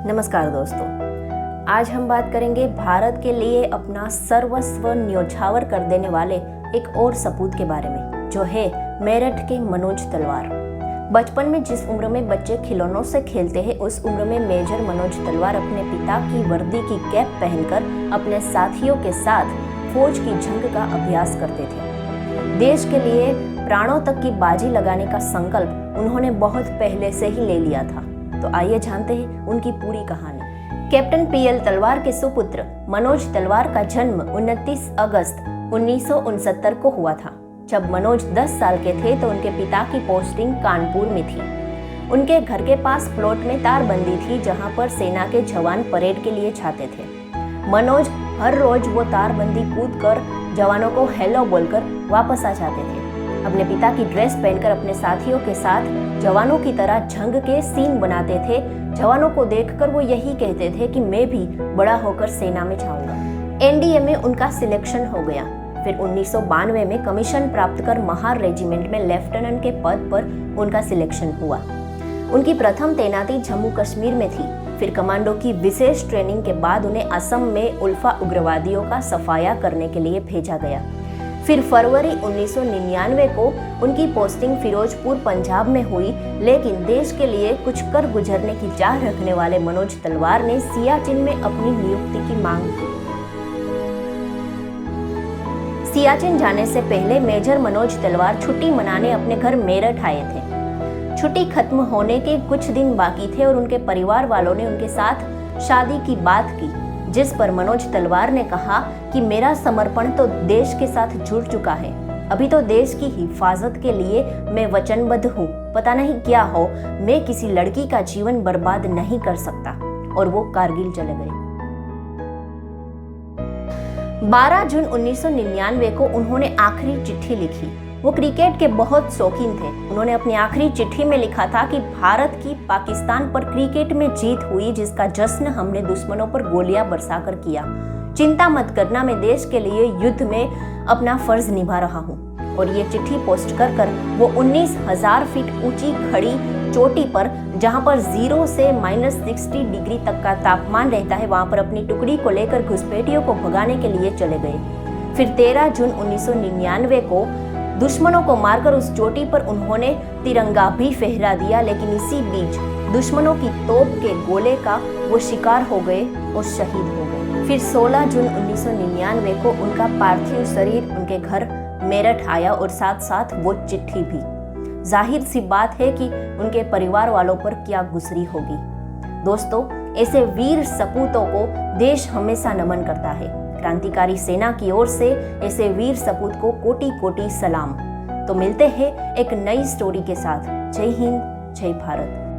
नमस्कार दोस्तों, आज हम बात करेंगे भारत के लिए अपना सर्वस्व न्योछावर कर देने वाले एक और सपूत के बारे में, जो है मेरठ के मनोज तलवार। बचपन में जिस उम्र में बच्चे खिलौनों से खेलते हैं, उस उम्र में मेजर मनोज तलवार अपने पिता की वर्दी की कैप पहनकर अपने साथियों के साथ फौज की जंग का अभ्यास करते थे। देश के लिए प्राणों तक की बाजी लगाने का संकल्प उन्होंने बहुत पहले से ही ले लिया था। तो आइए जानते हैं उनकी पूरी कहानी। कैप्टन पीएल तलवार के सुपुत्र मनोज तलवार का जन्म 29 अगस्त 1969 को हुआ था। जब मनोज 10 साल के थे तो उनके पिता की पोस्टिंग कानपुर में थी। उनके घर के पास प्लॉट में तारबंदी थी, जहां पर सेना के जवान परेड के लिए जाते थे। मनोज हर रोज वो तारबंदी कूद कर जवानों को हेलो बोलकर वापस आ जाते थे। अपने पिता की ड्रेस पहनकर अपने साथियों के साथ जवानों की तरह जंग के सीन बनाते थे। जवानों को देखकर वो यही कहते थे कि मैं भी बड़ा होकर सेना में जाऊंगा। एनडीए में उनका सिलेक्शन हो गया। फिर 1992 में कमीशन प्राप्त कर महार रेजिमेंट में लेफ्टिनेंट के पद पर उनका सिलेक्शन हुआ। उनकी प्रथम तैनाती जम्मू कश्मीर में थी। फिर कमांडो की विशेष ट्रेनिंग के बाद उन्हें असम में उल्फा उग्रवादियों का सफाया करने के लिए भेजा गया। फिर फरवरी 1999 को उनकी पोस्टिंग फिरोजपुर पंजाब में हुई, लेकिन देश के लिए कुछ कर गुजरने की चाह रखने वाले मनोज तलवार ने सियाचिन में अपनी नियुक्ति की मांग की। सियाचिन जाने से पहले मेजर मनोज तलवार छुट्टी मनाने अपने घर मेरठ आए थे। छुट्टी खत्म होने के कुछ दिन बाकी थे और उनके परिवार वालों ने उनके साथ शादी की बात की, जिस पर मनोज तलवार ने कहा कि मेरा समर्पण तो देश के साथ जुड़ चुका है। अभी तो देश की हिफाजत के लिए मैं वचनबद्ध हूँ। पता नहीं क्या हो, मैं किसी लड़की का जीवन बर्बाद नहीं कर सकता। और वो कारगिल चले गए। 12 जून 1999 को उन्होंने आखिरी चिट्ठी लिखी। वो क्रिकेट के बहुत शौकीन थे। उन्होंने अपनी आखिरी चिट्ठी में लिखा था कि भारत की पाकिस्तान पर क्रिकेट में जीत हुई, जिसका जश्न हमने दुश्मनों पर गोलियां बरसाकर किया। चिंता मत करना, मैं देश के लिए युद्ध में अपना फर्ज निभा रहा हूँ। और ये चिट्ठी पोस्ट कर वो 19,000 फीट ऊंची खड़ी चोटी पर, जहां पर 0 से -60 डिग्री तक का तापमान रहता है, वहां पर अपनी टुकड़ी को लेकर घुसपैठियों को भगाने के लिए चले गए। फिर 13 जून 1999 को दुश्मनों को मारकर उस चोटी पर उन्होंने तिरंगा भी फहरा दिया, लेकिन इसी बीच दुश्मनों की तोप के गोले का वो शिकार हो गए और शहीद हो गए। फिर 16 जून 1999 को उनका पार्थिव शरीर उनके घर मेरठ आया और साथ साथ वो चिट्ठी भी। जाहिर सी बात है कि उनके परिवार वालों पर क्या गुजरी होगी। दोस्तों, ऐसे वीर सपूतों को देश हमेशा नमन करता है। क्रांतिकारी सेना की ओर से ऐसे वीर सपूत को कोटि कोटि सलाम। तो मिलते हैं एक नई स्टोरी के साथ। जय हिंद, जय भारत।